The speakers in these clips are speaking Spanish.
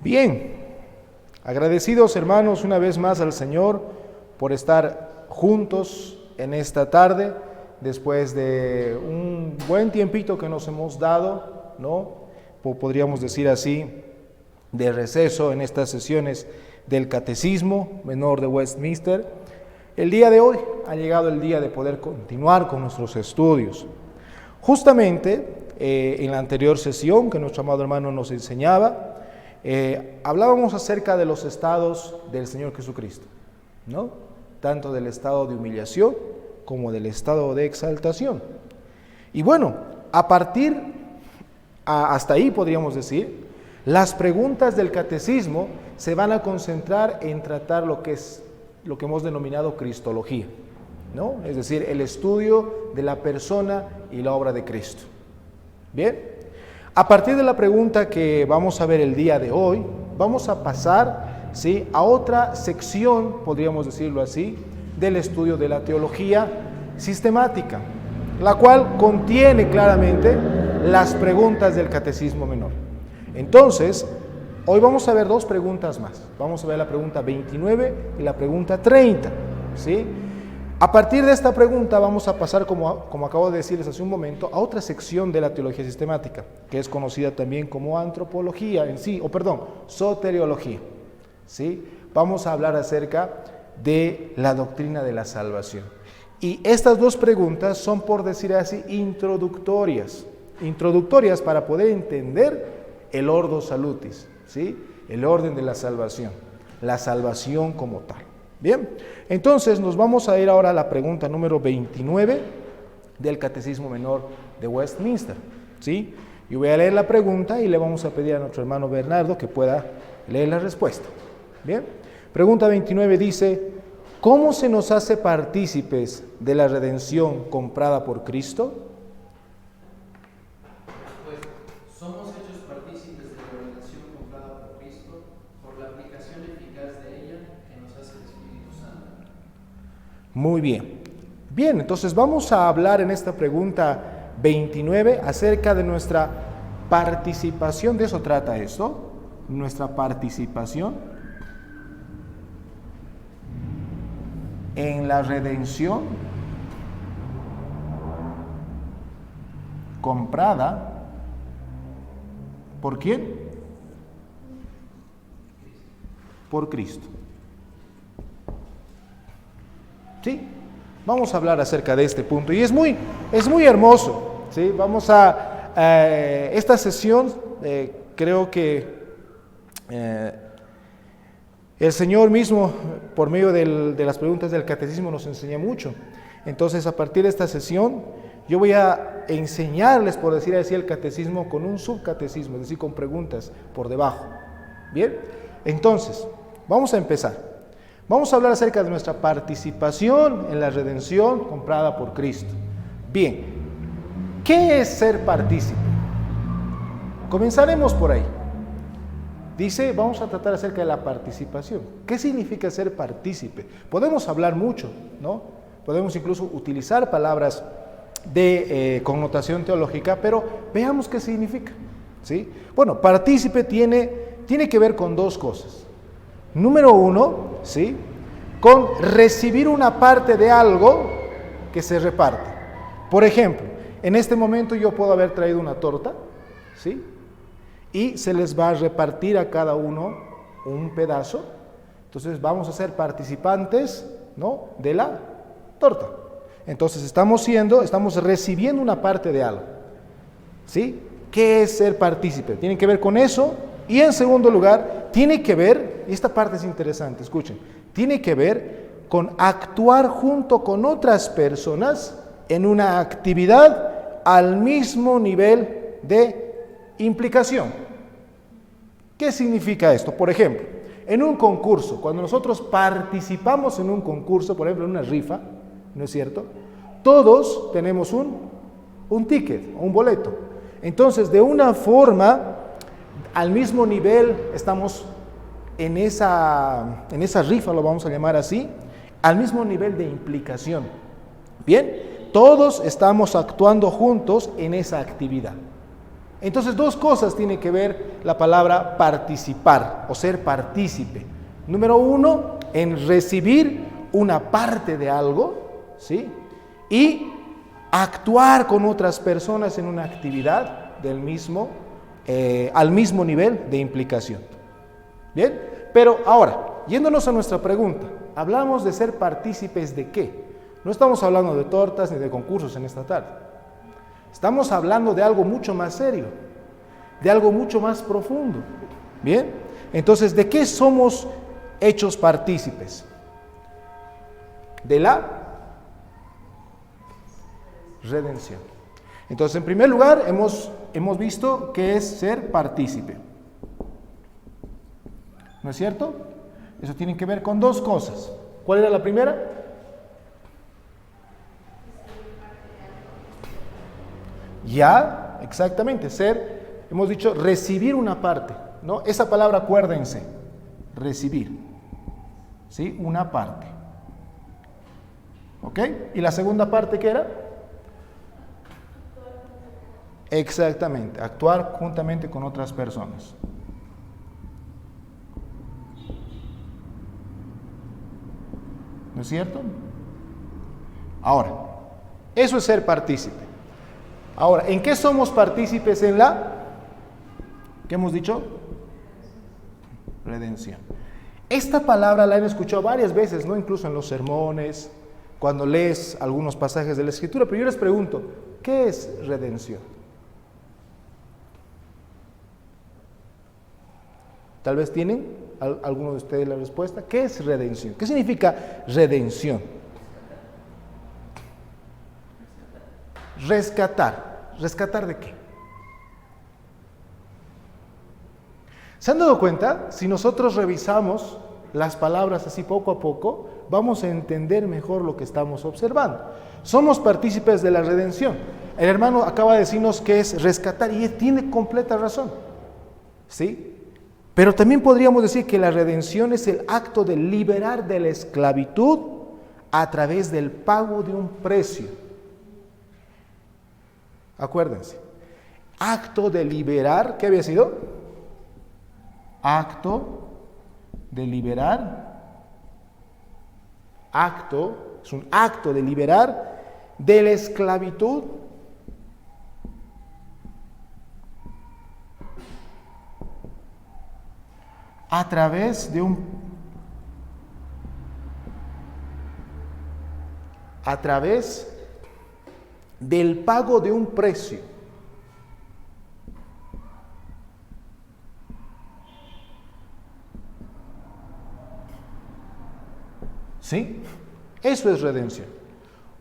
Bien, agradecidos hermanos una vez más al Señor por estar juntos en esta tarde, después de un buen tiempito que nos hemos dado, ¿no? Podríamos decir así, de receso en estas sesiones del Catecismo Menor de Westminster. El día de hoy ha llegado el día de poder continuar con nuestros estudios. Justamente en la anterior sesión que nuestro amado hermano nos enseñaba, hablábamos acerca de los estados del Señor Jesucristo, ¿no? Tanto del estado de humillación como del estado de exaltación. Y bueno, hasta ahí podríamos decir, las preguntas del catecismo se van a concentrar en tratar lo que hemos denominado cristología, ¿no? Es decir, el estudio de la persona y la obra de Cristo. Bien. A partir de la pregunta que vamos a ver el día de hoy, vamos a pasar, ¿sí?, a otra sección, podríamos decirlo así, del estudio de la teología sistemática, la cual contiene claramente las preguntas del Catecismo Menor. Entonces, hoy vamos a ver dos preguntas más. Vamos a ver la pregunta 29 y la pregunta 30, ¿sí? A partir de esta pregunta vamos a pasar, como acabo de decirles hace un momento, a otra sección de la teología sistemática, que es conocida también como antropología soteriología, ¿sí? Vamos a hablar acerca de la doctrina de la salvación. Y estas dos preguntas son, por decir así, introductorias para poder entender el ordo salutis, ¿sí?, el orden de la salvación como tal. Bien, entonces nos vamos a ir ahora a la pregunta número 29 del Catecismo Menor de Westminster, ¿sí? Yo voy a leer la pregunta y le vamos a pedir a nuestro hermano Bernardo que pueda leer la respuesta. Bien, pregunta 29 dice: ¿cómo se nos hace partícipes de la redención comprada por Cristo? Somos hechos partícipes de la redención comprada por Cristo por la aplicación eficaz de ella que nos hace el Espíritu Santo. Muy bien. Bien, entonces vamos a hablar en esta pregunta 29 acerca de nuestra participación. De eso trata esto, nuestra participación en la redención comprada. ¿Por quién? Por Cristo. Sí, vamos a hablar acerca de este punto y es muy hermoso, ¿sí? Vamos a esta sesión, creo que el Señor mismo, por medio de las preguntas del catecismo, nos enseña mucho. Entonces, a partir de esta sesión, yo voy a enseñarles, por decir así, el catecismo con un subcatecismo, es decir, con preguntas por debajo. Bien, entonces, vamos a empezar. Vamos a hablar acerca de nuestra participación en la redención comprada por Cristo. Bien, ¿qué es ser partícipe? Comenzaremos por ahí. Dice, vamos a tratar acerca de la participación. ¿Qué significa ser partícipe? Podemos hablar mucho, ¿no? Podemos incluso utilizar palabras de connotación teológica, pero veamos qué significa, ¿sí? Bueno, partícipe tiene que ver con dos cosas. Número uno, ¿sí?, con recibir una parte de algo que se reparte. Por ejemplo, en este momento yo puedo haber traído una torta, ¿sí?, y se les va a repartir a cada uno un pedazo. Entonces vamos a ser participantes, ¿no?, de la torta. Entonces estamos recibiendo una parte de algo, ¿sí? ¿Qué es ser partícipe? Tiene que ver con eso. Y en segundo lugar, tiene que ver, y esta parte es interesante, escuchen, tiene que ver con actuar junto con otras personas en una actividad al mismo nivel de implicación. ¿Qué significa esto? Por ejemplo, en un concurso, cuando nosotros participamos en un concurso, por ejemplo en una rifa, ¿no es cierto?, todos tenemos un ticket, un boleto. Entonces, de una forma, al mismo nivel, estamos en esa rifa, lo vamos a llamar así, al mismo nivel de implicación. Bien, todos estamos actuando juntos en esa actividad. Entonces, dos cosas tiene que ver la palabra participar o ser partícipe. Número uno, en recibir una parte de algo, ¿sí? Y actuar con otras personas en una actividad del mismo, al mismo nivel de implicación. Bien, pero ahora, yéndonos a nuestra pregunta, hablamos de ser partícipes de qué. No estamos hablando de tortas ni de concursos en esta tarde. Estamos hablando de algo mucho más serio, de algo mucho más profundo. Bien, entonces, ¿de qué somos hechos partícipes? De la redención. Entonces, en primer lugar, hemos visto qué es ser partícipe. ¿No es cierto? Eso tiene que ver con dos cosas. ¿Cuál era la primera? Ya, exactamente, hemos dicho recibir una parte, ¿no? Esa palabra, acuérdense, recibir, ¿sí? Una parte. ¿Ok? ¿Y la segunda parte qué era? Exactamente, actuar juntamente con otras personas. ¿No es cierto? Ahora, eso es ser partícipe. Ahora, ¿en qué somos partícipes en la? ¿Qué hemos dicho? Redención. Esta palabra la han escuchado varias veces, ¿no? Incluso en los sermones, cuando lees algunos pasajes de la Escritura, pero yo les pregunto, ¿qué es redención? Tal vez tienen alguno de ustedes la respuesta. ¿Qué es redención? ¿Qué significa redención? Rescatar. ¿Rescatar de qué? ¿Se han dado cuenta? Si nosotros revisamos las palabras así poco a poco, vamos a entender mejor lo que estamos observando. Somos partícipes de la redención. El hermano acaba de decirnos que es rescatar y él tiene completa razón. ¿Sí? Pero también podríamos decir que la redención es el acto de liberar de la esclavitud a través del pago de un precio. Acuérdense, acto de liberar, ¿qué había sido? Acto de liberar, es un acto de liberar de la esclavitud a través del pago de un precio. ¿Sí? Eso es redención.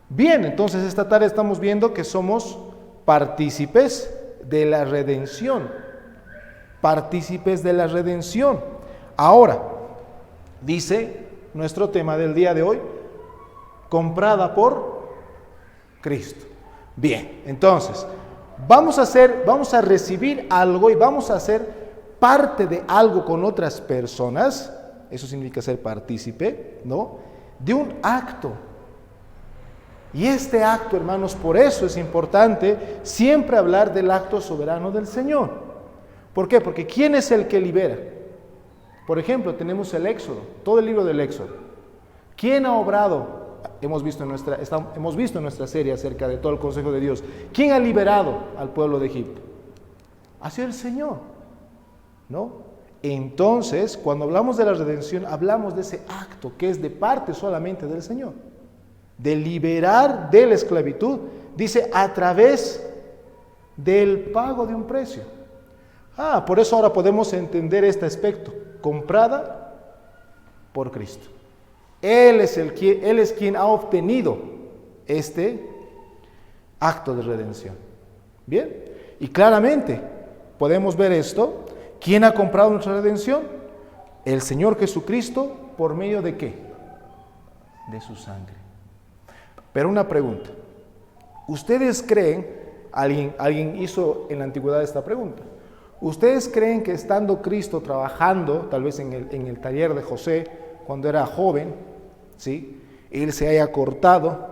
Bien, entonces esta tarde estamos viendo que somos partícipes de la redención. Partícipes de la redención. Ahora, dice nuestro tema del día de hoy, comprada por Cristo. Bien, entonces, vamos a recibir algo y vamos a ser parte de algo con otras personas, eso significa ser partícipe, ¿no? De un acto. Y este acto, hermanos, por eso es importante siempre hablar del acto soberano del Señor. ¿Por qué? Porque ¿quién es el que libera? Por ejemplo, tenemos el Éxodo, todo el libro del Éxodo. ¿Quién ha obrado? Hemos visto en nuestra serie acerca de todo el consejo de Dios. ¿Quién ha liberado al pueblo de Egipto? Ha sido el Señor, ¿no? Entonces, cuando hablamos de la redención, hablamos de ese acto que es de parte solamente del Señor, de liberar de la esclavitud, dice, a través del pago de un precio. Por eso ahora podemos entender este aspecto, comprada por Cristo. Él es quien ha obtenido este acto de redención. Bien, y claramente podemos ver esto. ¿Quién ha comprado nuestra redención? El Señor Jesucristo, ¿por medio de qué? De su sangre. Pero una pregunta. ¿Ustedes creen, alguien hizo en la antigüedad esta pregunta, ¿ustedes creen que estando Cristo trabajando, tal vez en el taller de José, cuando era joven, ¿sí? Él se haya cortado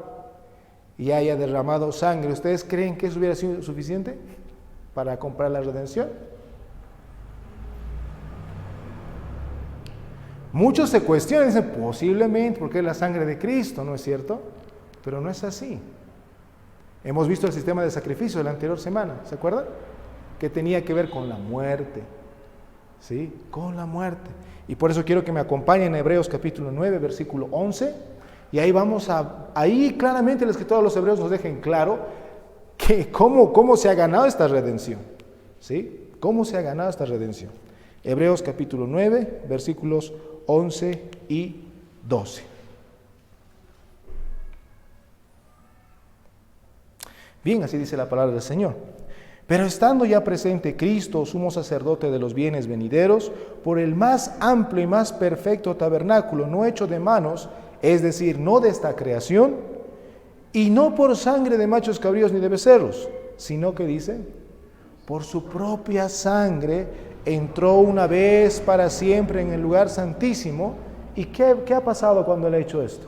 y haya derramado sangre, ¿ustedes creen que eso hubiera sido suficiente para comprar la redención? Muchos se cuestionan y dicen, posiblemente porque es la sangre de Cristo, ¿no es cierto? Pero no es así. Hemos visto el sistema de sacrificio de la anterior semana, ¿se acuerdan? Que tenía que ver con la muerte, ¿sí? Con la muerte. Y por eso quiero que me acompañen a Hebreos capítulo 9, versículo 11, y ahí claramente el escritor de los Hebreos nos deja en claro que cómo se ha ganado esta redención, ¿sí? ¿Cómo se ha ganado esta redención? Hebreos capítulo 9, versículos 11 y 12. Bien, así dice la palabra del Señor. Pero estando ya presente Cristo, sumo sacerdote de los bienes venideros, por el más amplio y más perfecto tabernáculo, no hecho de manos, es decir, no de esta creación, y no por sangre de machos cabríos ni de becerros, sino que dice, por su propia sangre entró una vez para siempre en el lugar santísimo. ¿Y qué ha pasado cuando él ha hecho esto?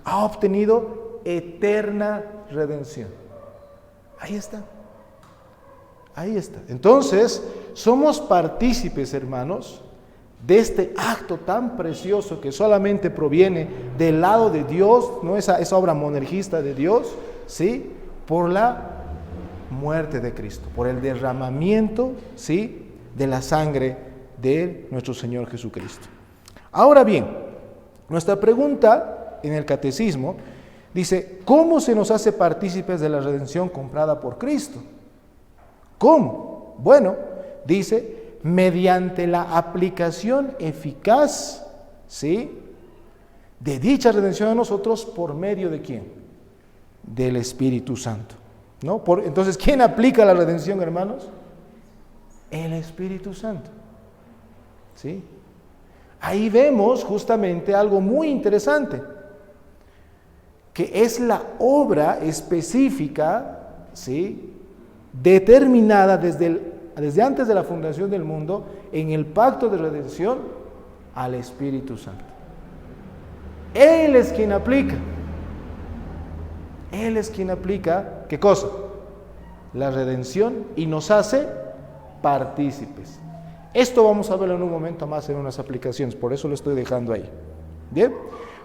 Ha obtenido eterna redención. Ahí está. Ahí está. Entonces, somos partícipes, hermanos, de este acto tan precioso que solamente proviene del lado de Dios, no esa obra monergista de Dios, ¿sí? Por la muerte de Cristo, por el derramamiento, ¿sí? De la sangre de nuestro Señor Jesucristo. Ahora bien, nuestra pregunta en el catecismo dice, ¿cómo se nos hace partícipes de la redención comprada por Cristo? ¿Cómo? Bueno, dice, mediante la aplicación eficaz, ¿sí? De dicha redención a nosotros, ¿por medio de quién? Del Espíritu Santo, ¿no? Entonces, ¿quién aplica la redención, hermanos? El Espíritu Santo, ¿sí? Ahí vemos justamente algo muy interesante, que es la obra específica, ¿sí? Determinada desde antes de la fundación del mundo en el pacto de redención al Espíritu Santo. Él es quien aplica. Él es quien aplica, ¿qué cosa? La redención, y nos hace partícipes. Esto vamos a verlo en un momento más en unas aplicaciones, por eso lo estoy dejando ahí. Bien,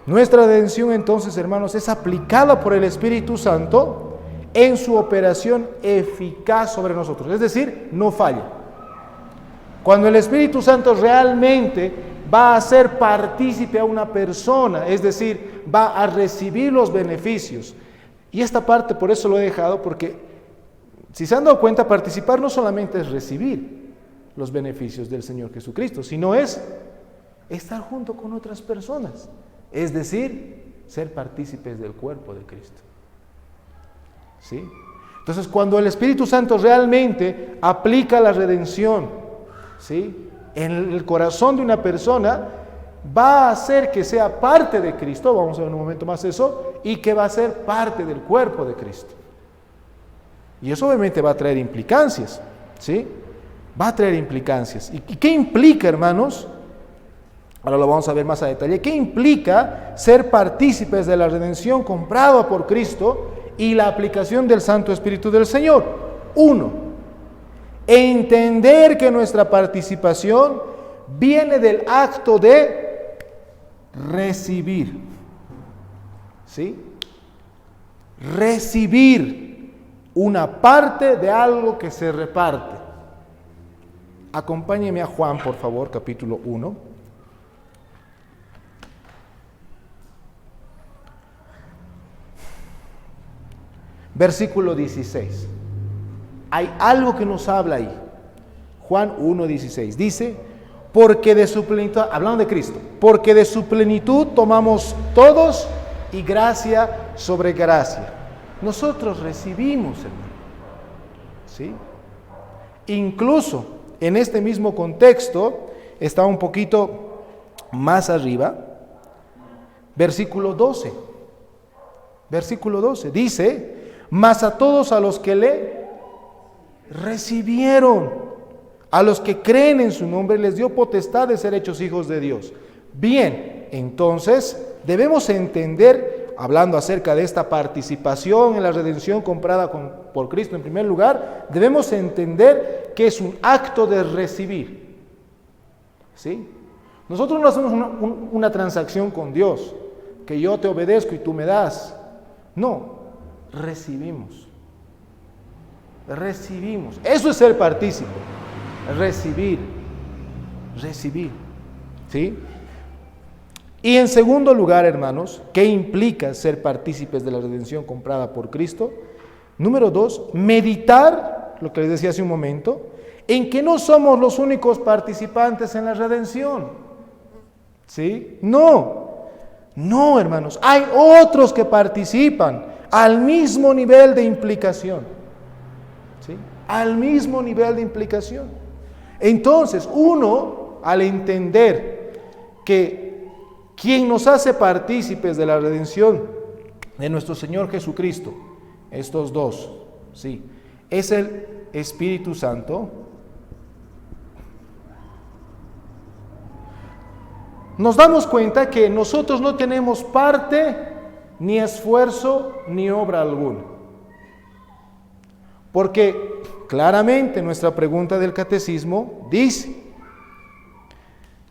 nuestra redención entonces, hermanos, es aplicada por el Espíritu Santo en su operación eficaz sobre nosotros, es decir, no falla. Cuando el Espíritu Santo realmente va a hacer partícipe a una persona, es decir, va a recibir los beneficios. Y esta parte por eso lo he dejado, porque si se han dado cuenta, participar no solamente es recibir los beneficios del Señor Jesucristo, sino es estar junto con otras personas, es decir, ser partícipes del cuerpo de Cristo. ¿Sí? Entonces, cuando el Espíritu Santo realmente aplica la redención, ¿sí? En el corazón de una persona, va a hacer que sea parte de Cristo, vamos a ver en un momento más eso, y que va a ser parte del cuerpo de Cristo. Y eso obviamente va a traer implicancias, ¿sí? Va a traer implicancias. ¿Y qué implica, hermanos? Ahora lo vamos a ver más a detalle. ¿Qué implica ser partícipes de la redención comprada por Cristo y la aplicación del Santo Espíritu del Señor? 1. Entender que nuestra participación viene del acto de recibir. ¿Sí? Recibir una parte de algo que se reparte. Acompáñeme a Juan, por favor, capítulo 1. Versículo 16. Hay algo que nos habla ahí. Juan 1:16. Dice, porque de su plenitud, hablando de Cristo, porque de su plenitud tomamos todos y gracia sobre gracia. Nosotros recibimos, hermano. ¿Sí? Incluso en este mismo contexto, está un poquito más arriba, versículo 12. Versículo 12. Dice, mas a todos a los que le recibieron, a los que creen en su nombre, les dio potestad de ser hechos hijos de Dios. Bien, entonces debemos entender hablando acerca de esta participación en la redención comprada por Cristo en primer lugar, debemos entender que es un acto de recibir. ¿Sí? Nosotros no hacemos una transacción con Dios, que yo te obedezco y tú me das. No, recibimos. Recibimos. Eso es ser partícipe. Recibir. ¿Sí? Y en segundo lugar, hermanos, ¿qué implica ser partícipes de la redención comprada por Cristo? Número 2, meditar, lo que les decía hace un momento, en que no somos los únicos participantes en la redención. ¿Sí? No, hermanos, hay otros que participan al mismo nivel de implicación. ¿Sí? Al mismo nivel de implicación. Entonces, uno, al entender que quien nos hace partícipes de la redención de nuestro Señor Jesucristo, estos dos, ¿sí?, es el Espíritu Santo, nos damos cuenta que nosotros no tenemos parte, ni esfuerzo, ni obra alguna. Porque claramente nuestra pregunta del catecismo dice: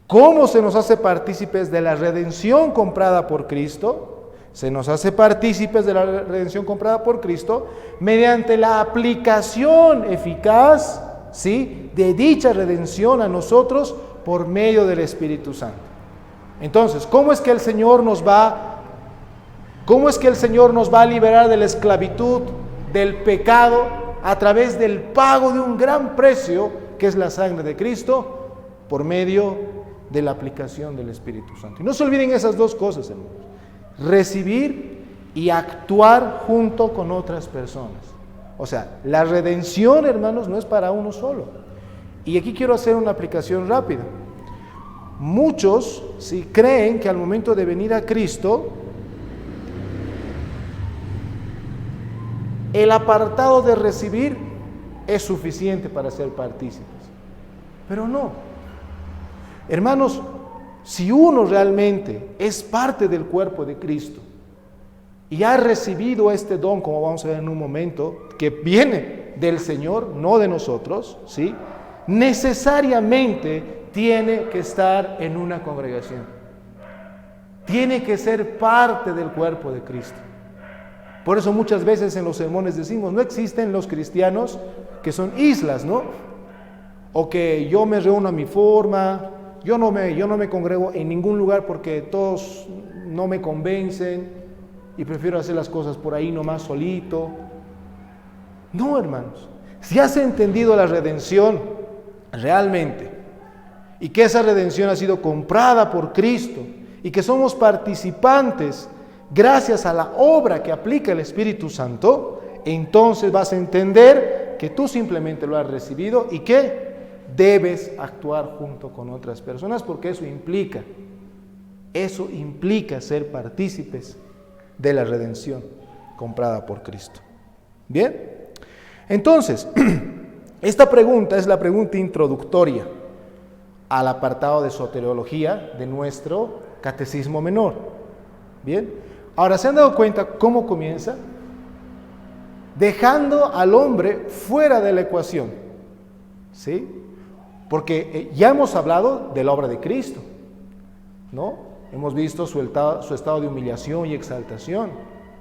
¿cómo se nos hace partícipes de la redención comprada por Cristo? Se nos hace partícipes de la redención comprada por Cristo mediante la aplicación eficaz, ¿sí?, de dicha redención a nosotros por medio del Espíritu Santo. Entonces, ¿cómo es que el Señor nos va a liberar de la esclavitud, del pecado, a través del pago de un gran precio, que es la sangre de Cristo, por medio de la aplicación del Espíritu Santo? Y no se olviden esas dos cosas, hermanos: recibir y actuar junto con otras personas. O sea, la redención, hermanos, no es para uno solo. Y aquí quiero hacer una aplicación rápida. Muchos, si creen que al momento de venir a Cristo, el apartado de recibir es suficiente para ser partícipes. Pero no. Hermanos, si uno realmente es parte del cuerpo de Cristo y ha recibido este don, como vamos a ver en un momento, que viene del Señor, no de nosotros, ¿sí?, necesariamente tiene que estar en una congregación. Tiene que ser parte del cuerpo de Cristo. Por eso muchas veces en los sermones decimos: no existen los cristianos que son islas, ¿no? O que yo me reúno a mi forma, yo no me congrego en ningún lugar porque todos no me convencen y prefiero hacer las cosas por ahí nomás solito. No, hermanos. Si has entendido la redención realmente, y que esa redención ha sido comprada por Cristo, y que somos participantes gracias a la obra que aplica el Espíritu Santo, entonces vas a entender que tú simplemente lo has recibido y que debes actuar junto con otras personas, porque eso implica ser partícipes de la redención comprada por Cristo. Bien, entonces, esta pregunta es la pregunta introductoria al apartado de soteriología de nuestro catecismo menor. Bien, ahora, ¿se han dado cuenta cómo comienza? Dejando al hombre fuera de la ecuación, ¿sí? Porque ya hemos hablado de la obra de Cristo, ¿no? Hemos visto su estado de humillación y exaltación.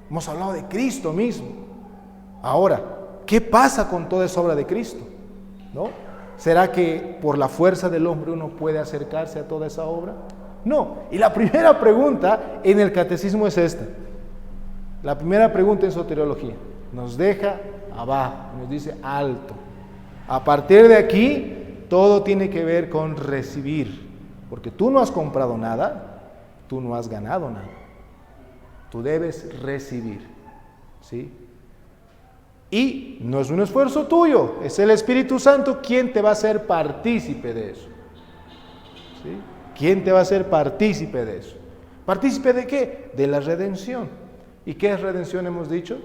Hemos hablado de Cristo mismo. Ahora, ¿qué pasa con toda esa obra de Cristo? ¿No? ¿Será que por la fuerza del hombre uno puede acercarse a toda esa obra? No. Y la primera pregunta en el catecismo es esta. La primera pregunta en soteriología nos deja abajo, nos dice alto. A partir de aquí, todo tiene que ver con recibir, porque tú no has comprado nada, tú no has ganado nada. Tú debes recibir, ¿sí? Y no es un esfuerzo tuyo, es el Espíritu Santo quien te va a hacer partícipe de eso, ¿sí? ¿Quién te va a hacer partícipe de eso? ¿Partícipe de qué? De la redención. ¿Y qué es redención, hemos dicho?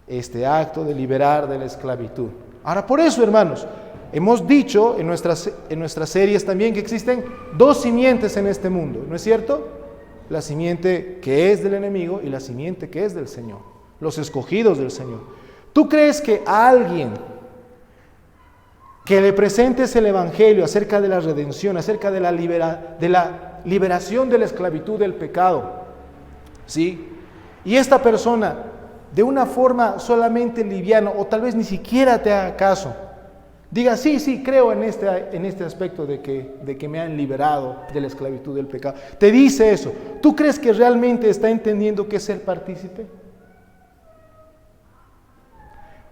Este acto de liberar de la esclavitud. Ahora, por eso, hermanos, hemos dicho en nuestras series también que existen dos simientes en este mundo, ¿no es cierto? la simiente que es del enemigo y la simiente que es del Señor, los escogidos del Señor. ¿Tú crees que a alguien que le presentes el Evangelio acerca de la redención, acerca de la liberación de la esclavitud del pecado, ¿sí? Y esta persona, de una forma solamente liviana, o tal vez ni siquiera te haga caso, diga, sí, creo en este aspecto de que me han liberado de la esclavitud del pecado, te dice eso, ¿tú crees que realmente está entendiendo qué es ser partícipe?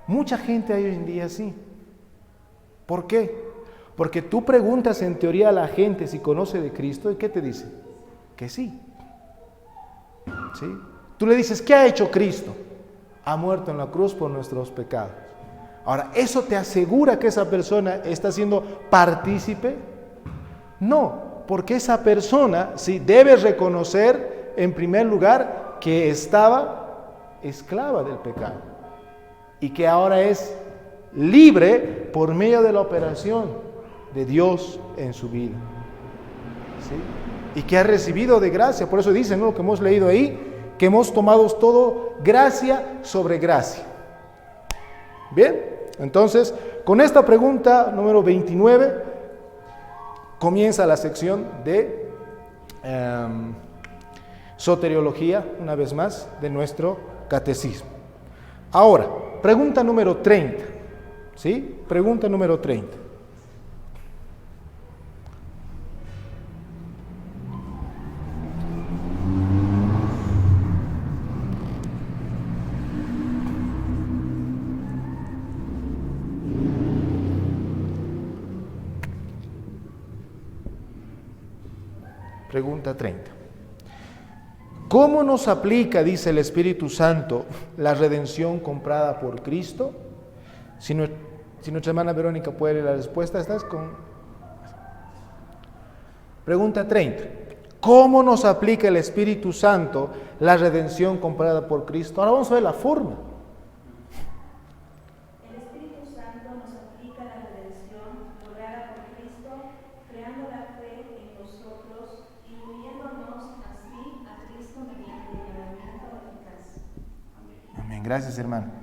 Mucha gente hoy en día sí. ¿Por qué? Porque tú preguntas en teoría a la gente si conoce de Cristo, ¿y qué te dice? Que sí. ¿Sí? Tú le dices, ¿qué ha hecho Cristo? Ha muerto en la cruz por nuestros pecados. Ahora, ¿eso te asegura que esa persona está siendo partícipe? No, porque esa persona sí debe reconocer, en primer lugar, que estaba esclava del pecado y que ahora es libre por medio de la operación de Dios en su vida, ¿sí? Y que ha recibido de gracia. Por eso dicen, ¿no?, lo que hemos leído ahí, que hemos tomado todo gracia sobre gracia. Bien, entonces con esta pregunta número 29 comienza la sección de soteriología, una vez más, de nuestro catecismo. Ahora, pregunta número 30. ¿Sí? Pregunta número 30. Pregunta 30. ¿Cómo nos aplica, dice el Espíritu Santo, la redención comprada por Cristo? Si nuestra hermana Verónica puede leer la respuesta, ¿estás con? Pregunta 30. ¿Cómo nos aplica el Espíritu Santo la redención comprada por Cristo? Ahora vamos a ver la forma. El Espíritu Santo nos aplica la redención lograda por Cristo, creando la fe en nosotros y uniéndonos así a Cristo mediante el lavamiento eficaz. Amén. Gracias, hermano.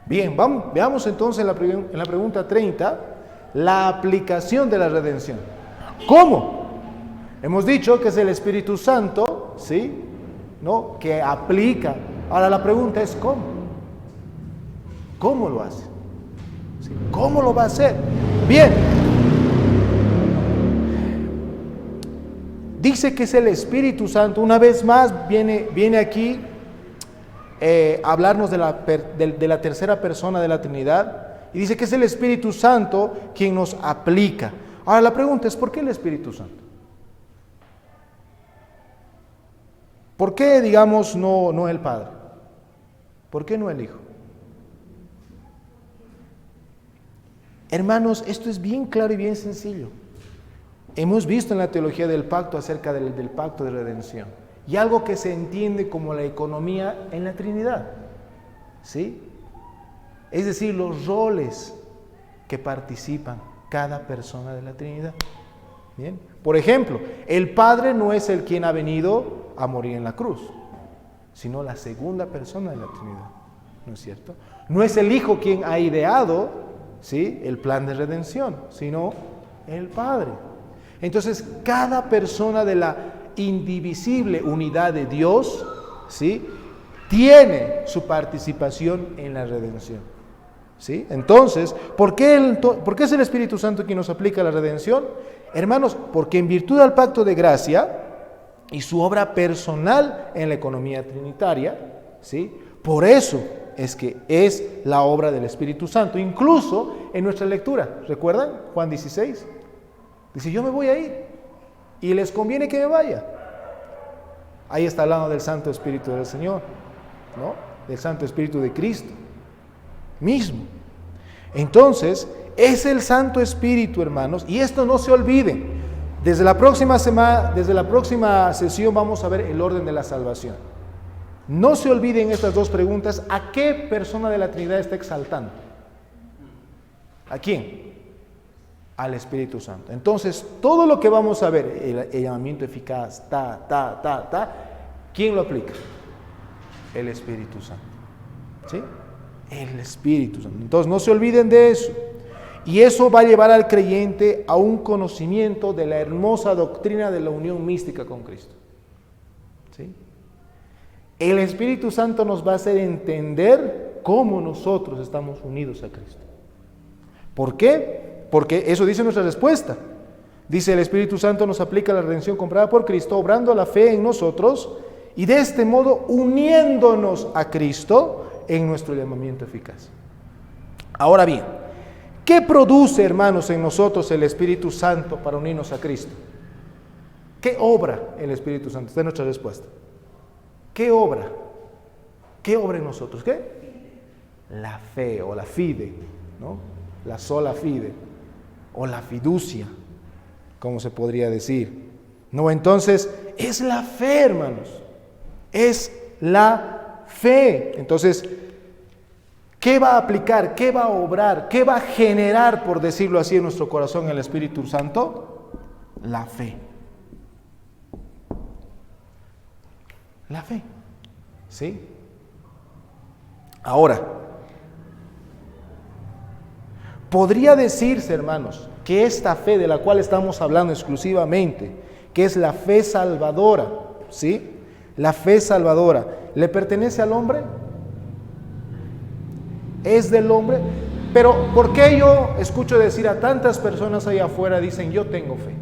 Bien, veamos entonces en la pregunta 30 la aplicación de la redención. ¿Cómo? Hemos dicho que es el Espíritu Santo, ¿sí?, ¿no?, que aplica. Ahora la pregunta es ¿cómo? ¿Cómo lo hace? ¿Sí? ¿Cómo lo va a hacer? Bien. Dice que es el Espíritu Santo. Una vez más viene aquí hablarnos de la tercera persona de la Trinidad, y dice que es el Espíritu Santo quien nos aplica. Ahora la pregunta es, ¿por qué el Espíritu Santo? ¿Por qué, digamos, no el Padre? ¿Por qué no el Hijo? Hermanos, esto es bien claro y bien sencillo. Hemos visto en la teología del pacto acerca del pacto de redención, y algo que se entiende como la economía en la Trinidad, ¿sí? Es decir, los roles que participan cada persona de la Trinidad. Bien. Por ejemplo, el Padre no es el quien ha venido a morir en la cruz, sino la segunda persona de la Trinidad, ¿no es cierto? No es el Hijo quien ha ideado, ¿sí?, el plan de redención, sino el Padre. Entonces, cada persona de la indivisible unidad de Dios, ¿sí?, tiene su participación en la redención, ¿sí? Entonces, ¿por qué es el Espíritu Santo quien nos aplica la redención? Hermanos, porque en virtud del pacto de gracia y su obra personal en la economía trinitaria, ¿sí?, por eso es que es la obra del Espíritu Santo. Incluso en nuestra lectura, ¿recuerdan? Juan 16, dice, yo me voy a ir y les conviene que me vaya. Ahí está hablando del Santo Espíritu del Señor, ¿no?, del Santo Espíritu de Cristo mismo. Entonces, es el Santo Espíritu, hermanos, y esto no se olviden. Desde la próxima sesión vamos a ver el orden de la salvación. No se olviden estas dos preguntas. ¿A qué persona de la Trinidad está exaltando? ¿A quién? Al Espíritu Santo. Entonces, todo lo que vamos a ver, el llamamiento eficaz, ¿quién lo aplica? El Espíritu Santo. ¿Sí? El Espíritu Santo. Entonces, no se olviden de eso. Y eso va a llevar al creyente a un conocimiento de la hermosa doctrina de la unión mística con Cristo. ¿Sí? El Espíritu Santo nos va a hacer entender cómo nosotros estamos unidos a Cristo. ¿Por qué? Porque eso dice nuestra respuesta. Dice: el Espíritu Santo nos aplica la redención comprada por Cristo, obrando la fe en nosotros y de este modo uniéndonos a Cristo en nuestro llamamiento eficaz. Ahora bien, ¿qué produce, hermanos, en nosotros el Espíritu Santo para unirnos a Cristo? ¿Qué obra el Espíritu Santo? Esta es nuestra respuesta. ¿Qué obra? ¿Qué obra en nosotros? ¿Qué? La fe o la fide, ¿no? La sola fide o la fiducia, como se podría decir. No, entonces es la fe, hermanos. Es la fe. Entonces, ¿qué va a aplicar? ¿Qué va a obrar? ¿Qué va a generar, por decirlo así, en nuestro corazón el Espíritu Santo? La fe. La fe. ¿Sí? Ahora, podría decirse, hermanos, que esta fe de la cual estamos hablando exclusivamente, que es la fe salvadora, ¿sí? La fe salvadora, ¿le pertenece al hombre? Es del hombre. Pero ¿por qué yo escucho decir a tantas personas allá afuera, dicen: yo tengo fe?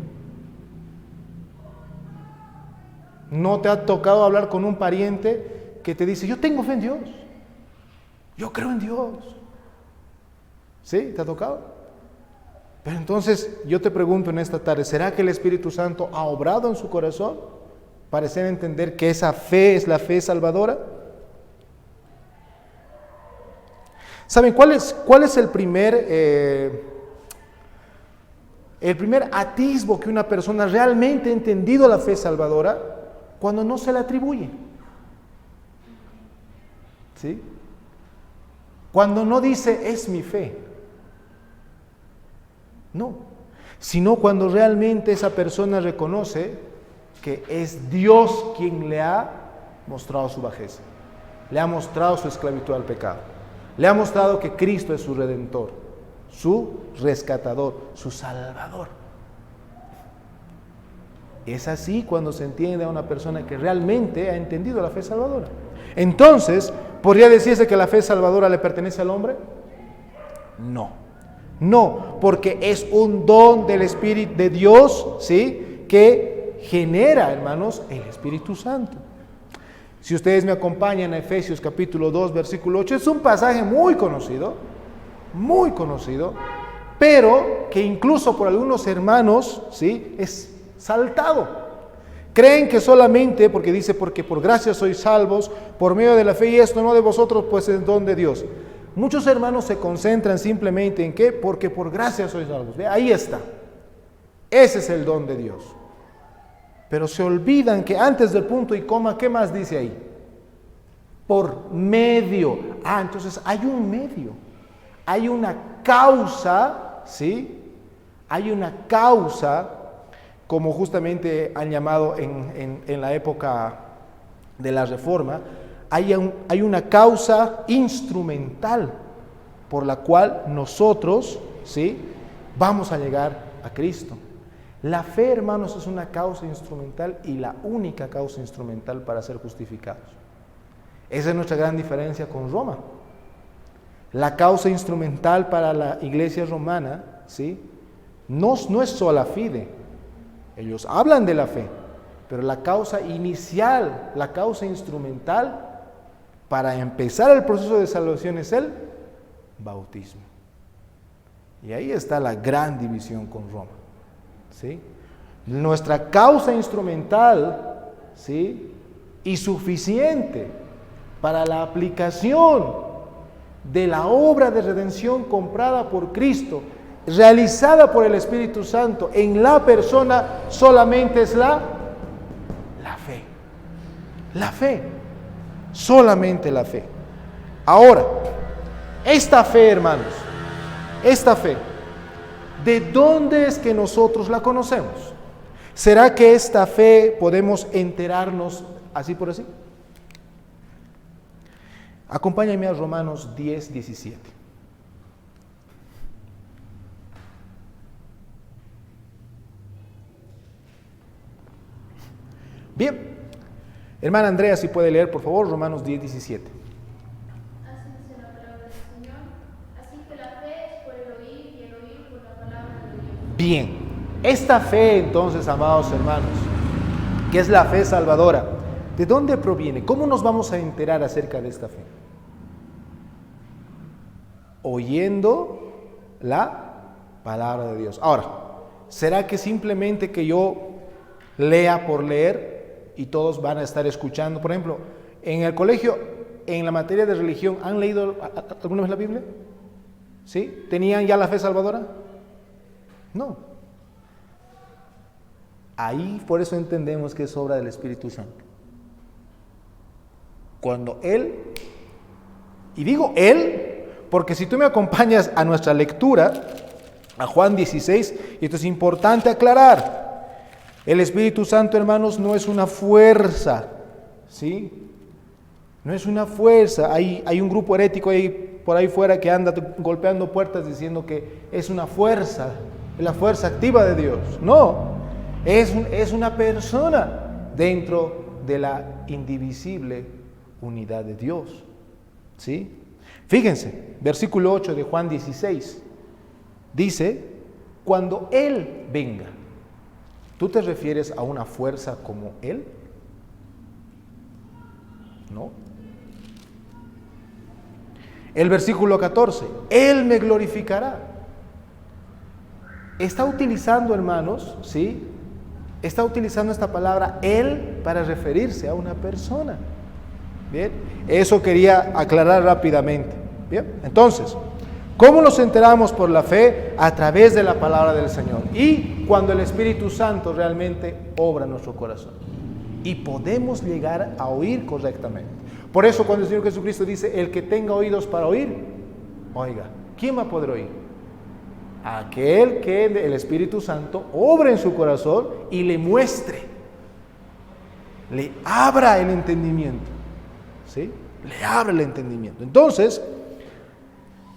¿No te ha tocado hablar con un pariente que te dice: yo tengo fe en Dios, yo creo en Dios? ¿Sí? ¿Te ha tocado? Pero entonces yo te pregunto en esta tarde, ¿será que el Espíritu Santo ha obrado en su corazón para hacer entender que esa fe es la fe salvadora? ¿Saben cuál es el primer atisbo que una persona realmente ha entendido la fe salvadora? Cuando no se la atribuye. ¿Sí? Cuando no dice: es mi fe. No. Sino cuando realmente esa persona reconoce que es Dios quien le ha mostrado su bajeza, le ha mostrado su esclavitud al pecado, le ha mostrado que Cristo es su redentor, su rescatador, su salvador. Es así cuando se entiende a una persona que realmente ha entendido la fe salvadora. Entonces, ¿podría decirse que la fe salvadora le pertenece al hombre? No. No, porque es un don del Espíritu de Dios, ¿sí?, que genera, hermanos, el Espíritu Santo. Si ustedes me acompañan a Efesios capítulo 2, versículo 8, es un pasaje muy conocido, pero que incluso por algunos hermanos, ¿sí?, es saltado. Creen que solamente, porque dice: porque por gracia sois salvos, por medio de la fe, y esto no de vosotros, pues es don de Dios. Muchos hermanos se concentran simplemente en ¿qué? Porque por gracia sois salvos. ¿Ve? Ahí está. Ese es el don de Dios. Pero se olvidan que antes del punto y coma, ¿qué más dice ahí? Por medio. Entonces hay un medio. Hay una causa, ¿sí? Hay una causa, como justamente han llamado en la época de la Reforma, hay una causa instrumental por la cual nosotros, ¿sí?, vamos a llegar a Cristo. La fe, hermanos, es una causa instrumental y la única causa instrumental para ser justificados. Esa es nuestra gran diferencia con Roma. La causa instrumental para la iglesia romana, ¿sí?, no es sola fide. Ellos hablan de la fe, pero la causa inicial, la causa instrumental para empezar el proceso de salvación es el bautismo. Y ahí está la gran división con Roma, ¿sí? Nuestra causa instrumental, ¿sí?, y suficiente para la aplicación de la obra de redención comprada por Cristo realizada por el Espíritu Santo en la persona, solamente es la fe. La fe. Solamente la fe. Ahora, esta fe, hermanos, esta fe, ¿de dónde es que nosotros la conocemos? ¿Será que esta fe podemos enterarnos así por así? Acompáñame a Romanos 10, 17. Bien, hermana Andrea, si puede leer, por favor, Romanos 10, 17. Así dice la palabra del Señor. Así que la fe es por el oír y el oír por la palabra de Dios. Bien, esta fe entonces, amados hermanos, que es la fe salvadora, ¿de dónde proviene? ¿Cómo nos vamos a enterar acerca de esta fe? Oyendo la palabra de Dios. Ahora, ¿será que simplemente que yo lea por leer y todos van a estar escuchando? Por ejemplo, en el colegio, en la materia de religión, ¿han leído alguna vez la Biblia? ¿Sí? ¿Tenían ya la fe salvadora? No. Ahí por eso entendemos que es obra del Espíritu Santo. Cuando Él, y digo Él, porque si tú me acompañas a nuestra lectura, a Juan 16, y esto es importante aclarar, el Espíritu Santo, hermanos, no es una fuerza, ¿sí? No es una fuerza. Hay un grupo herético ahí por ahí fuera que anda golpeando puertas diciendo que es una fuerza, es la fuerza activa de Dios. No, es una persona dentro de la indivisible unidad de Dios, ¿sí? Fíjense, versículo 8 de Juan 16, dice, cuando Él venga. ¿Tú te refieres a una fuerza como Él? No. El versículo 14, Él me glorificará. Está utilizando, hermanos, ¿sí? Está utilizando esta palabra Él para referirse a una persona. Bien, eso quería aclarar rápidamente. Bien, entonces, ¿cómo nos enteramos por la fe? A través de la palabra del Señor. Y cuando el Espíritu Santo realmente obra en nuestro corazón. Y podemos llegar a oír correctamente. Por eso cuando el Señor Jesucristo dice, el que tenga oídos para oír, oiga, ¿quién va a poder oír? Aquel que el Espíritu Santo obra en su corazón y le muestre, le abra el entendimiento. ¿Sí? Le abre el entendimiento. Entonces,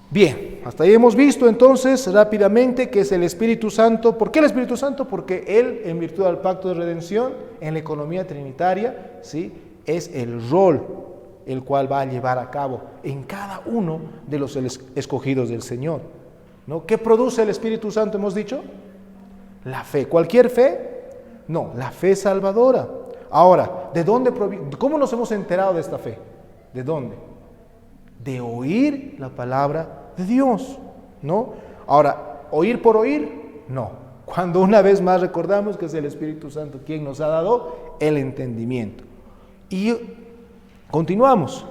bien, hasta ahí hemos visto entonces rápidamente que es el Espíritu Santo. ¿Por qué el Espíritu Santo? Porque Él, en virtud del pacto de redención, en la economía trinitaria, ¿sí? Es el rol el cual va a llevar a cabo en cada uno de los escogidos del Señor, ¿no? ¿Qué produce el Espíritu Santo, hemos dicho? La fe. ¿Cualquier fe? No, la fe salvadora. Ahora, ¿de dónde proviene? ¿Cómo nos hemos enterado de esta fe? ¿De dónde? De oír la palabra de Dios, ¿no? Ahora, ¿oír por oír? No. Cuando una vez más recordamos que es el Espíritu Santo quien nos ha dado el entendimiento. Y continuamos.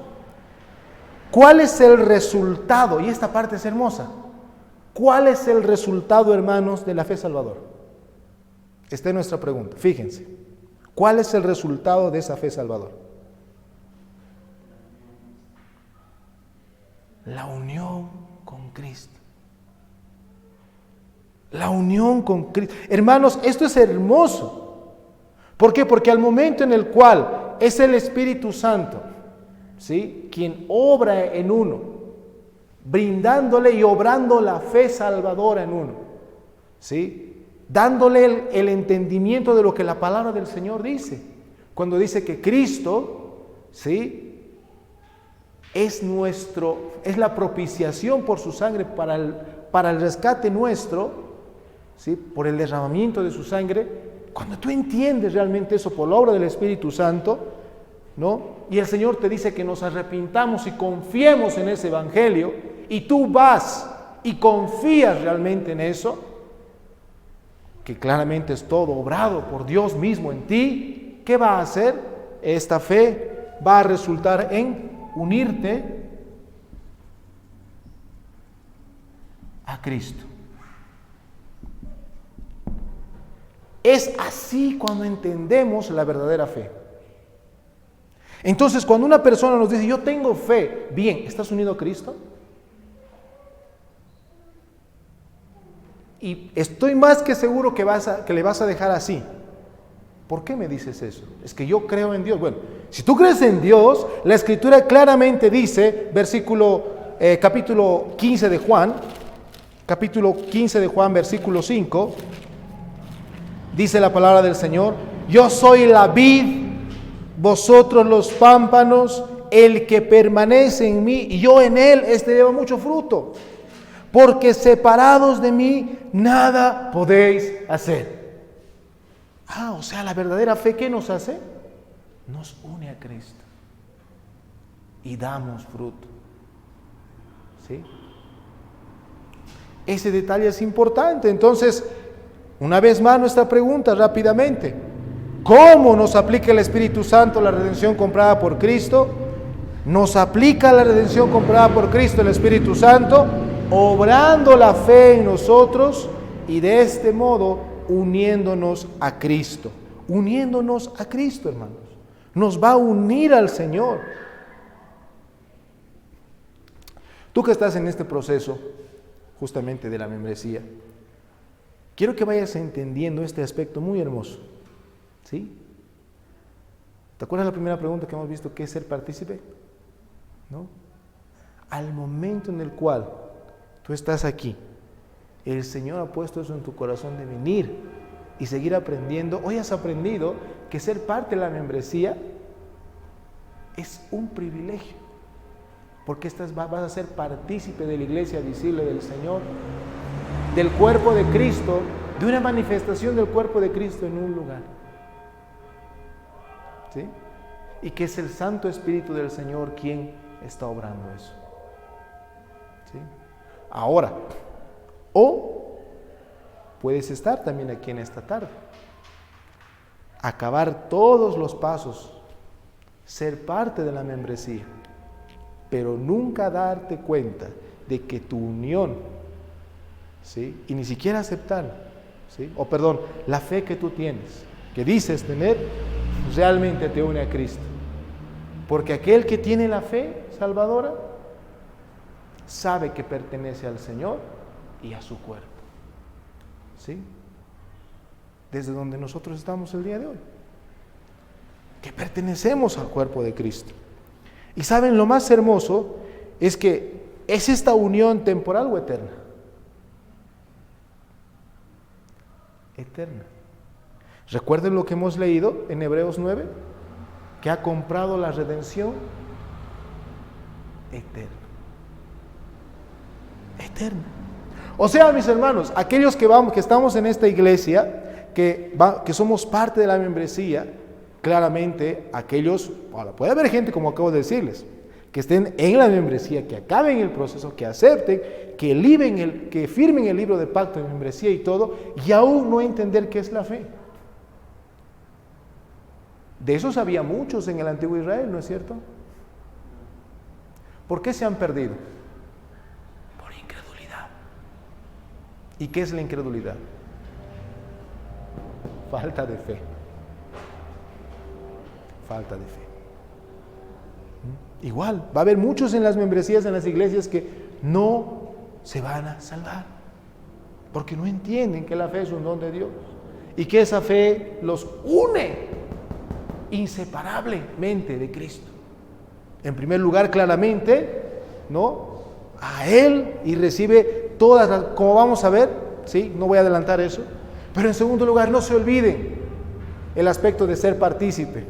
¿Cuál es el resultado? Y esta parte es hermosa. ¿Cuál es el resultado, hermanos, de la fe salvadora? Esta es nuestra pregunta. Fíjense. ¿Cuál es el resultado de esa fe salvadora? La unión con Cristo. La unión con Cristo. Hermanos, esto es hermoso. ¿Por qué? Porque al momento en el cual es el Espíritu Santo, ¿sí?, quien obra en uno, brindándole y obrando la fe salvadora en uno, ¿sí?, dándole el entendimiento de lo que la palabra del Señor dice. Cuando dice que Cristo, ¿sí?, es la propiciación por su sangre para el rescate nuestro, ¿sí?, por el derramamiento de su sangre. Cuando tú entiendes realmente eso por la obra del Espíritu Santo, ¿no?, y el Señor te dice que nos arrepintamos y confiemos en ese evangelio, y tú vas y confías realmente en eso, que claramente es todo obrado por Dios mismo en ti, ¿qué va a hacer? Esta fe va a resultar en unirte a Cristo. Es así cuando entendemos la verdadera fe. Entonces, cuando una persona nos dice, yo tengo fe, bien, ¿estás unido a Cristo? Y estoy más que seguro que le vas a dejar así. ¿Por qué me dices eso? Es que yo creo en Dios. Bueno, si tú crees en Dios, la Escritura claramente dice, capítulo 15 de Juan, versículo 5, dice la palabra del Señor, yo soy la vid, vosotros los pámpanos, el que permanece en mí y yo en él, lleva mucho fruto, porque separados de mí nada podéis hacer. O sea, la verdadera fe, ¿qué nos hace? Nos une a Cristo y damos fruto. ¿Sí? Ese detalle es importante. Entonces, una vez más nuestra pregunta rápidamente: ¿cómo nos aplica el Espíritu Santo la redención comprada por Cristo? Nos aplica la redención comprada por Cristo el Espíritu Santo, obrando la fe en nosotros y de este modo uniéndonos a Cristo. Uniéndonos a Cristo, hermanos. Nos va a unir al Señor. Tú que estás en este proceso justamente de la membresía, quiero que vayas entendiendo este aspecto muy hermoso. ¿Sí? ¿Te acuerdas la primera pregunta que hemos visto, qué es ser partícipe? ¿No? Al momento en el cual tú estás aquí, el Señor ha puesto eso en tu corazón de venir y seguir aprendiendo. Hoy has aprendido que ser parte de la membresía es un privilegio, porque vas a ser partícipe de la iglesia visible del Señor, del cuerpo de Cristo, de una manifestación del cuerpo de Cristo en un lugar. ¿Sí? Y que es el Santo Espíritu del Señor quien está obrando eso. ¿Sí? Ahora, o puedes estar también aquí en esta tarde, acabar todos los pasos, ser parte de la membresía, pero nunca darte cuenta de que tu unión, ¿sí? Y ni siquiera aceptar, ¿sí? La fe que tú tienes, que dices tener, realmente te une a Cristo. Porque aquel que tiene la fe salvadora sabe que pertenece al Señor y a su cuerpo. ¿Sí? Desde donde nosotros estamos el día de hoy, que pertenecemos al cuerpo de Cristo. Y saben, lo más hermoso es que es esta unión temporal o eterna. Eterna. Recuerden lo que hemos leído en Hebreos 9, que ha comprado la redención eterna. Eterna. O sea, mis hermanos, aquellos que estamos en esta iglesia, que somos parte de la membresía, claramente aquellos, puede haber gente, como acabo de decirles, que estén en la membresía, que acaben el proceso, que acepten, que firmen el libro de pacto de membresía y todo, y aún no entender qué es la fe. De esos había muchos en el antiguo Israel, ¿no es cierto? ¿Por qué se han perdido? Por incredulidad. ¿Y qué es la incredulidad? Falta de fe. Falta de fe. Igual, va a haber muchos en las membresías, en las iglesias, que no se van a salvar, porque no entienden que la fe es un don de Dios y que esa fe los une inseparablemente de Cristo. En primer lugar, claramente, ¿no?, a Él, y recibe todas las, como vamos a ver, ¿sí? No voy a adelantar eso, pero en segundo lugar, no se olviden el aspecto de ser partícipe,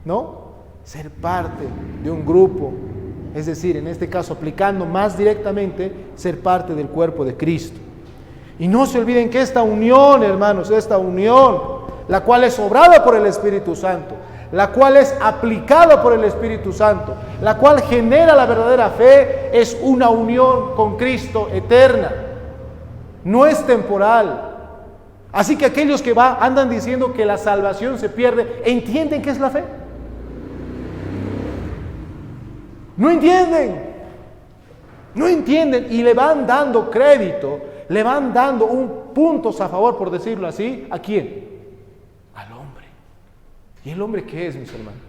¿no? Ser parte de un grupo, es decir, en este caso aplicando más directamente, ser parte del cuerpo de Cristo. Y no se olviden que esta unión, hermanos, esta unión, la cual es obrada por el Espíritu Santo, la cual es aplicada por el Espíritu Santo, la cual genera la verdadera fe, es una unión con Cristo eterna, no es temporal. Así que aquellos que andan diciendo que la salvación se pierde, ¿entienden qué es la fe? No entienden y le van dando crédito, le van dando un puntos a favor, por decirlo así, ¿a quién? ¿Y el hombre qué es, mis hermanos?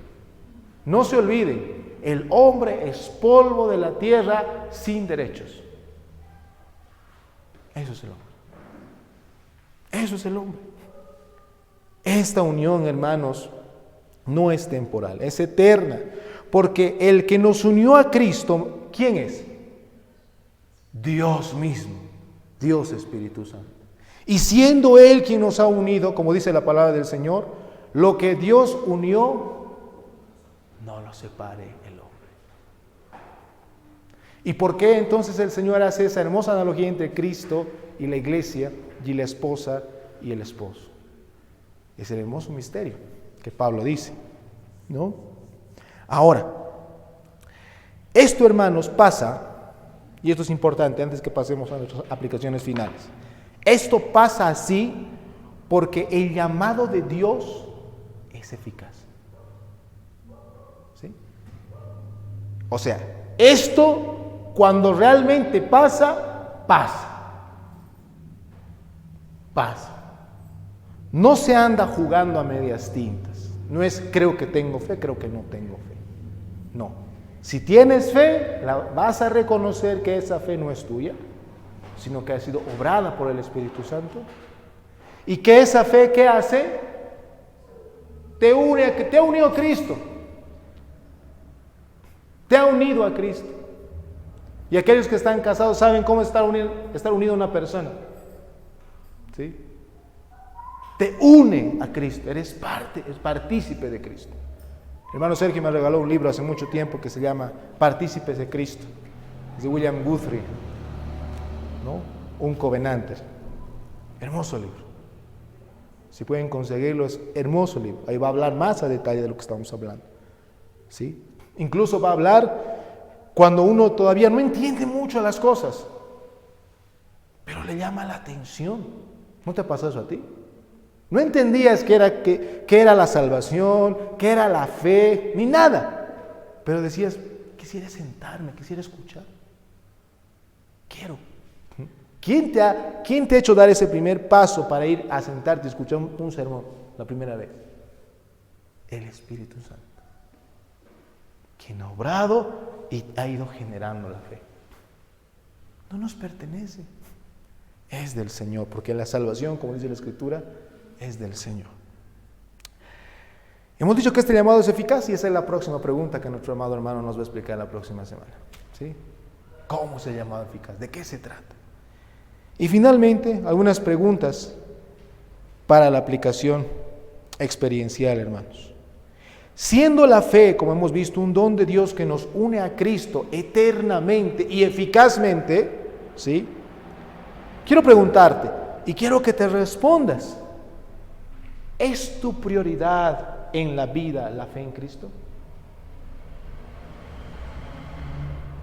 No se olviden, el hombre es polvo de la tierra sin derechos. Eso es el hombre. Eso es el hombre. Esta unión, hermanos, no es temporal, es eterna. Porque el que nos unió a Cristo, ¿quién es? Dios mismo, Dios Espíritu Santo. Y siendo Él quien nos ha unido, como dice la palabra del Señor, lo que Dios unió, no lo separe el hombre. ¿Y por qué entonces el Señor hace esa hermosa analogía entre Cristo y la iglesia, y la esposa y el esposo? Es el hermoso misterio que Pablo dice, ¿no? Ahora, esto, hermanos, pasa, y esto es importante antes que pasemos a nuestras aplicaciones finales. Esto pasa así porque el llamado de Dios es eficaz. ¿Sí? O sea, esto cuando realmente pasa, pasa. Pasa. No se anda jugando a medias tintas. No es creo que tengo fe, creo que no tengo fe. No. Si tienes fe, vas a reconocer que esa fe no es tuya, sino que ha sido obrada por el Espíritu Santo. Y que esa fe, ¿qué hace? Te ha unido a Cristo. Te ha unido a Cristo. Y aquellos que están casados saben cómo estar unido a una persona. ¿Sí? Te une a Cristo, eres partícipe de Cristo. El hermano Sergio me regaló un libro hace mucho tiempo que se llama Partícipes de Cristo. Es de William Guthrie, ¿no? Un Covenanter. Hermoso libro. Si pueden conseguirlo, es hermoso libro. Ahí va a hablar más a detalle de lo que estamos hablando. ¿Sí? Incluso va a hablar cuando uno todavía no entiende mucho las cosas, pero le llama la atención. ¿No te pasa eso a ti? No entendías qué era la salvación, qué era la fe, ni nada. Pero decías, quisiera sentarme, quisiera escuchar. Quiero. ¿Quién te ha hecho dar ese primer paso para ir a sentarte y escuchar un sermón la primera vez? El Espíritu Santo. Quien ha obrado y ha ido generando la fe. No nos pertenece. Es del Señor, porque la salvación, como dice la Escritura, es del Señor. Hemos dicho que este llamado es eficaz y esa es la próxima pregunta que nuestro amado hermano nos va a explicar la próxima semana. ¿Sí? ¿Cómo es el llamado eficaz? ¿De qué se trata? Y finalmente, algunas preguntas para la aplicación experiencial, hermanos. Siendo la fe, como hemos visto, un don de Dios que nos une a Cristo eternamente y eficazmente, ¿sí? Quiero preguntarte y quiero que te respondas. ¿Es tu prioridad en la vida la fe en Cristo?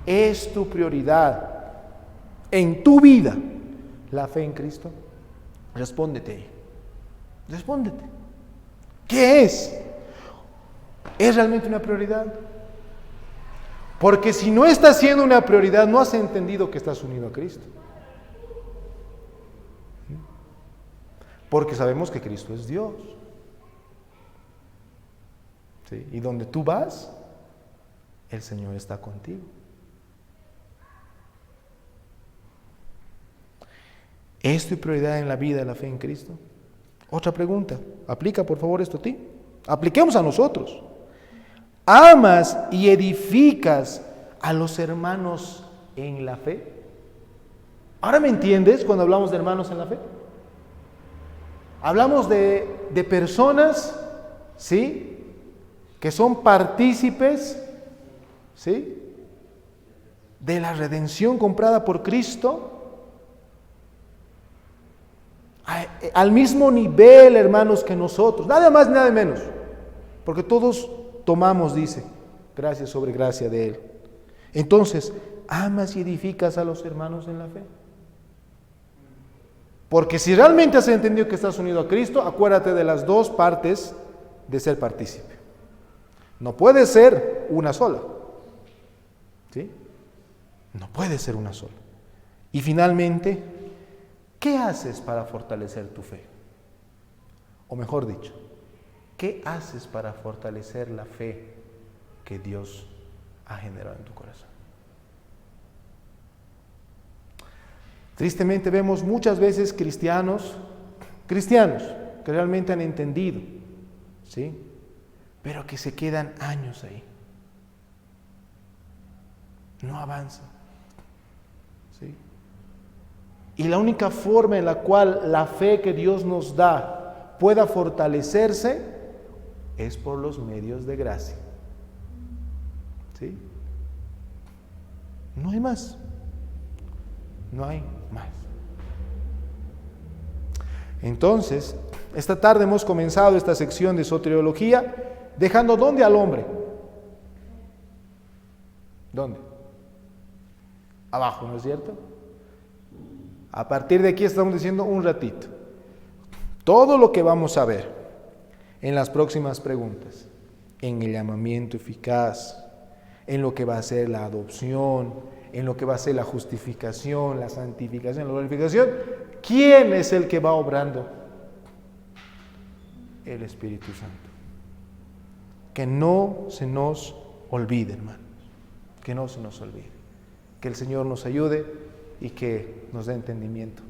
¿Es tu prioridad en tu vida la fe en Cristo? Respóndete. Respóndete. ¿Qué es? ¿Es realmente una prioridad? Porque si no está siendo una prioridad, no has entendido que estás unido a Cristo. Porque sabemos que Cristo es Dios. ¿Sí? Y donde tú vas, el Señor está contigo. ¿Es tu prioridad en la vida la fe en Cristo? Otra pregunta. Aplica por favor esto a ti. Apliquemos a nosotros. ¿Amas y edificas a los hermanos en la fe? ¿Ahora me entiendes cuando hablamos de hermanos en la fe? Hablamos de personas, ¿sí?, que son partícipes, ¿sí?, de la redención comprada por Cristo, al mismo nivel, hermanos, que nosotros, nada más, nada menos, porque todos tomamos, dice, gracia sobre gracia de Él. Entonces, ¿amas y edificas a los hermanos en la fe? Porque si realmente has entendido que estás unido a Cristo, acuérdate de las dos partes de ser partícipe. No puede ser una sola. ¿Sí? No puede ser una sola. Y finalmente, ¿qué haces para fortalecer tu fe? O mejor dicho, ¿Qué haces para fortalecer la fe que Dios ha generado en tu corazón? Tristemente vemos muchas veces cristianos que realmente han entendido, ¿sí? Pero que se quedan años ahí. No avanzan, ¿sí? Y la única forma en la cual la fe que Dios nos da pueda fortalecerse es por los medios de gracia, ¿sí? No hay más. No hay más. Entonces, esta tarde hemos comenzado esta sección de soteriología dejando ¿dónde al hombre? ¿Dónde? Abajo, ¿no es cierto? A partir de aquí estamos diciendo un ratito. Todo lo que vamos a ver en las próximas preguntas, en el llamamiento eficaz, en lo que va a ser la adopción, en lo que va a ser la justificación, la santificación, la glorificación, ¿quién es el que va obrando? El Espíritu Santo. Que no se nos olvide, hermanos, que no se nos olvide. Que el Señor nos ayude y que nos dé entendimiento